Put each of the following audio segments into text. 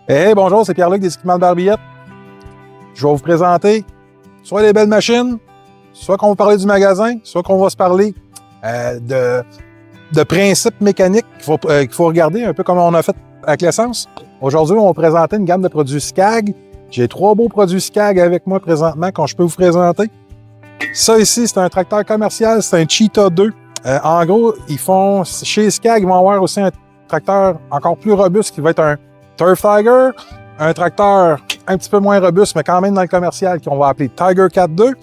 Hey, bonjour, c'est Pierre-Luc des équipements de Barbillette. Je vais vous présenter soit les belles machines, soit qu'on va parler du magasin, soit qu'on va se parler de principes mécaniques qu'il faut regarder, un peu comme on a fait avec l'essence. Aujourd'hui, on va présenter une gamme de produits Scag. J'ai 3 beaux produits Scag avec moi présentement que je peux vous présenter. Ça ici, c'est un tracteur commercial, c'est un Cheetah 2. En gros, chez Scag, ils vont avoir aussi un tracteur encore plus robuste qui va être un Turf Tiger, un tracteur un petit peu moins robuste, mais quand même dans le commercial, qu'on va appeler Tiger 4.2.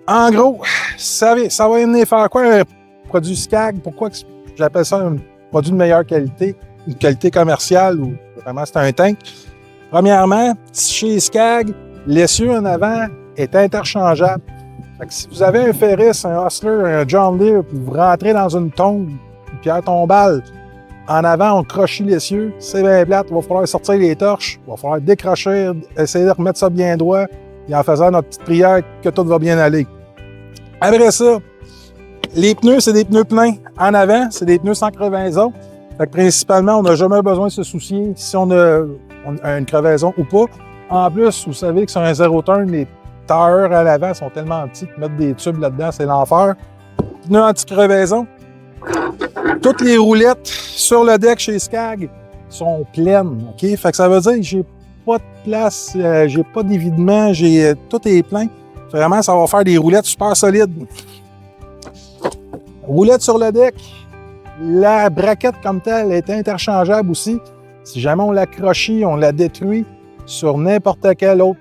En gros, ça va venir faire quoi un produit Scag? Pourquoi j'appelle ça un produit de meilleure qualité, une qualité commerciale ou vraiment c'est un tank? Premièrement, chez Scag, l'essieu en avant est interchangeable. Fait que si vous avez un Ferris, un Hustler, un John Deere, puis vous rentrez dans une tombe, une pierre tombale, en avant, on crochit l'essieu, c'est bien plate, il va falloir sortir les torches, il va falloir décrocher, essayer de remettre ça bien droit, et en faisant notre petite prière que tout va bien aller. Après ça, les pneus, c'est des pneus pleins. En avant, c'est des pneus sans crevaison. Fait que principalement, on n'a jamais besoin de se soucier si on a une crevaison ou pas. En plus, vous savez que sur un zéro-turn, les tailleurs à l'avant sont tellement petits que mettre des tubes là-dedans, c'est l'enfer. Pneus anti-crevaison. Toutes les roulettes sur le deck chez Scag sont pleines. OK? Fait que ça veut dire que j'ai pas de place, j'ai pas d'évidement, tout est plein. Vraiment, ça va faire des roulettes super solides. Roulettes sur le deck. La braquette comme telle est interchangeable aussi. Si jamais on la crochit, on la détruit sur n'importe quel autre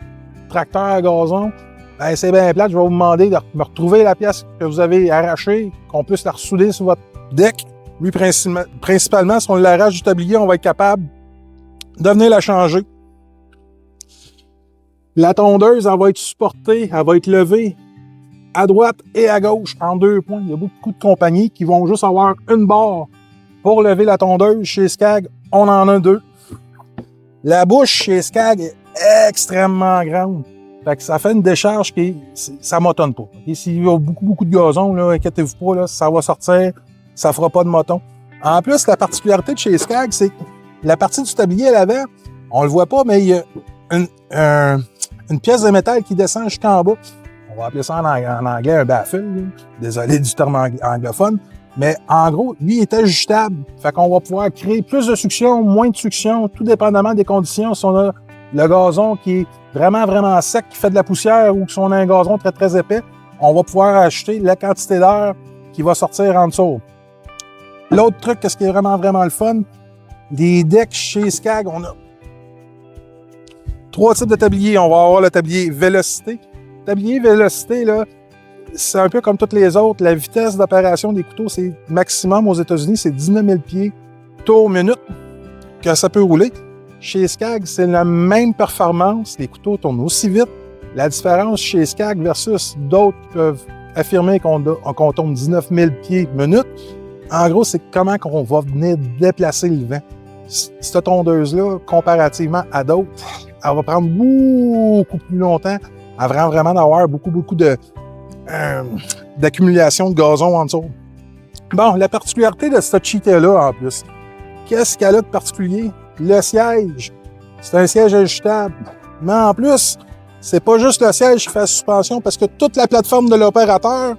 tracteur à gazon, ben c'est bien plate. Je vais vous demander de me retrouver la pièce que vous avez arrachée, qu'on puisse la ressouder sur votre deck. Lui, principalement, si on l'arrache du tablier, on va être capable de venir la changer. La tondeuse, elle va être supportée, elle va être levée à droite et à gauche en 2 points. Il y a beaucoup de compagnies qui vont juste avoir une barre pour lever la tondeuse. Chez Scag, on en a 2. La bouche chez Scag est extrêmement grande. Fait que ça fait une décharge ça ne m'autonne pas. Et s'il y a beaucoup de gazon, là, inquiétez-vous pas, là, ça va sortir, ça ne fera pas de moton. En plus, la particularité de chez Scag, c'est que la partie du tablier à l'avant, on le voit pas, mais il y a une pièce de métal qui descend jusqu'en bas. On va appeler ça en anglais un baffle. Là. Désolé du terme anglophone. Mais en gros, lui, il est ajustable. Fait qu'on va pouvoir créer plus de succion, moins de succion, tout dépendamment des conditions. Si on a le gazon qui est vraiment sec, qui fait de la poussière, ou si on a un gazon très épais, on va pouvoir ajuster la quantité d'air qui va sortir en dessous. L'autre truc, ce qui est vraiment le fun, les decks chez Scag, on a 3 types de tabliers. On va avoir le tablier Vélocité. Le tablier Vélocité, là, c'est un peu comme toutes les autres. La vitesse d'opération des couteaux, c'est maximum aux États-Unis, c'est 19 000 pieds tour minute que ça peut rouler. Chez Scag, c'est la même performance. Les couteaux tournent aussi vite. La différence chez Scag versus d'autres qui peuvent affirmer qu'on tourne 19 000 pieds minute, en gros, c'est comment on va venir déplacer le vent. Cette tondeuse-là, comparativement à d'autres, elle va prendre beaucoup plus longtemps avant vraiment d'avoir beaucoup d'accumulation de gazon en dessous. Bon, la particularité de cette Cheetah-là, en plus, qu'est-ce qu'elle a de particulier? Le siège. C'est un siège ajustable. Mais en plus, c'est pas juste le siège qui fait la suspension, parce que toute la plateforme de l'opérateur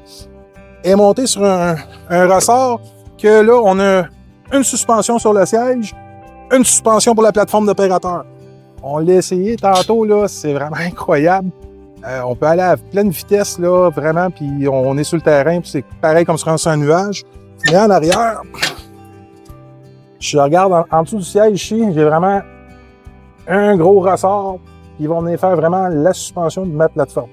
est montée sur un ressort que là, on a une suspension sur le siège, une suspension pour la plateforme d'opérateur. On l'a essayé tantôt, là, c'est vraiment incroyable. On peut aller à pleine vitesse, là, vraiment, puis on est sur le terrain, puis c'est pareil comme sur un nuage. Mais en arrière, je regarde en dessous du siège ici, j'ai vraiment un gros ressort qui va venir faire vraiment la suspension de ma plateforme.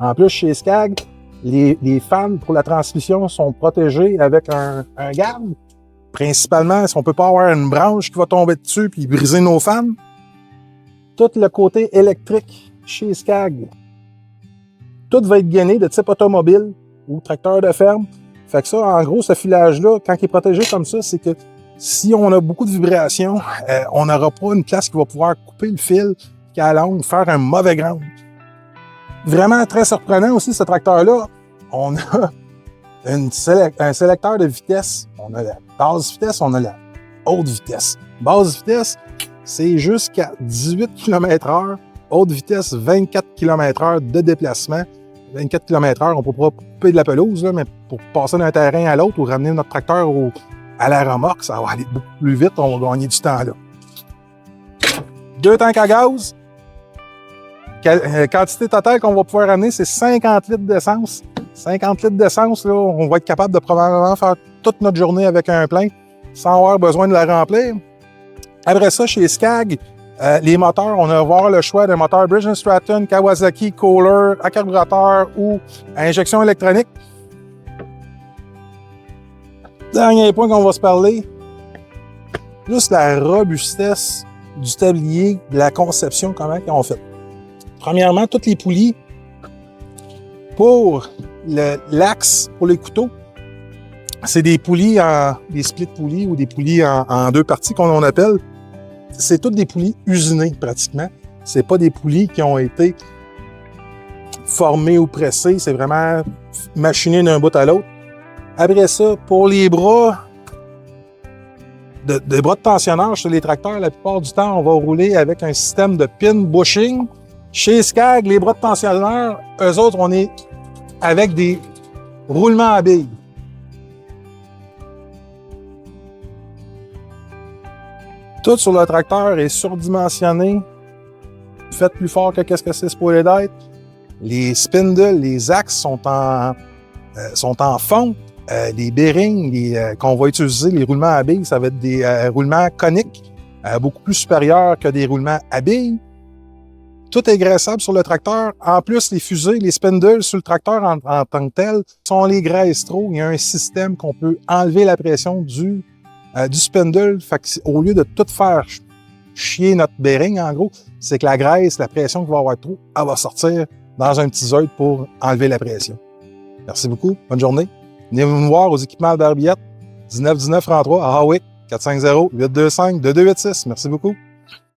En plus, chez Scag, les fans pour la transmission sont protégés avec un garde. Principalement, si on ne peut pas avoir une branche qui va tomber dessus puis briser nos fans. Tout le côté électrique chez Scag, tout va être gainé de type automobile ou tracteur de ferme. Fait que ça, en gros, ce filage-là, quand il est protégé comme ça, c'est que si on a beaucoup de vibrations, on n'aura pas une place qui va pouvoir couper le fil qu'à la longue, faire un mauvais ground. Vraiment très surprenant aussi, ce tracteur-là, on a un sélecteur de vitesse. On a la basse vitesse, on a la haute vitesse. Basse vitesse, c'est jusqu'à 18 km/h, haute vitesse 24 km/h de déplacement. 24 km/h, on ne peut pas couper de la pelouse, là, mais pour passer d'un terrain à l'autre ou ramener notre tracteur à la remorque, ça va aller beaucoup plus vite, on va gagner du temps là. 2 tanks à gaz. Quantité totale qu'on va pouvoir amener, c'est 50 litres d'essence. 50 litres d'essence, là, on va être capable de probablement faire toute notre journée avec un plein sans avoir besoin de la remplir. Après ça, chez Scag, les moteurs, on va avoir le choix d'un moteur Briggs & Stratton, Kawasaki, Kohler, à carburateur ou à injection électronique. Dernier point qu'on va se parler, juste la robustesse du tablier, de la conception, comment ils ont fait. Premièrement, toutes les poulies pour l'axe, pour les couteaux, c'est des poulies des split poulies ou des poulies en 2 parties qu'on appelle. C'est toutes des poulies usinées pratiquement. C'est pas des poulies qui ont été formées ou pressées. C'est vraiment machiné d'un bout à l'autre. Après ça, pour les bras, des bras de tensionneur chez les tracteurs, la plupart du temps, on va rouler avec un système de pin bushing. Chez Scag, les bras de tensionneur, eux autres, on est avec des roulements à billes. Tout sur le tracteur est surdimensionné, fait plus fort que ce que c'est supposé d'être. Les spindles, les axes sont en fonte. Les bearings qu'on va utiliser, les roulements à billes, ça va être des roulements coniques, beaucoup plus supérieurs que des roulements à billes. Tout est graissable sur le tracteur. En plus, les fusées, les spindles sur le tracteur en tant que tel, sont les graisses trop. Il y a un système qu'on peut enlever la pression du spindle. Fait que, au lieu de tout faire chier notre bearing, en gros, c'est que la graisse, la pression qu'il va avoir trop, elle va sortir dans un petit zode pour enlever la pression. Merci beaucoup. Bonne journée. Venez nous voir aux équipements Albert Billette, 19 19 33 à Hawick, 450 825 2286. Merci beaucoup.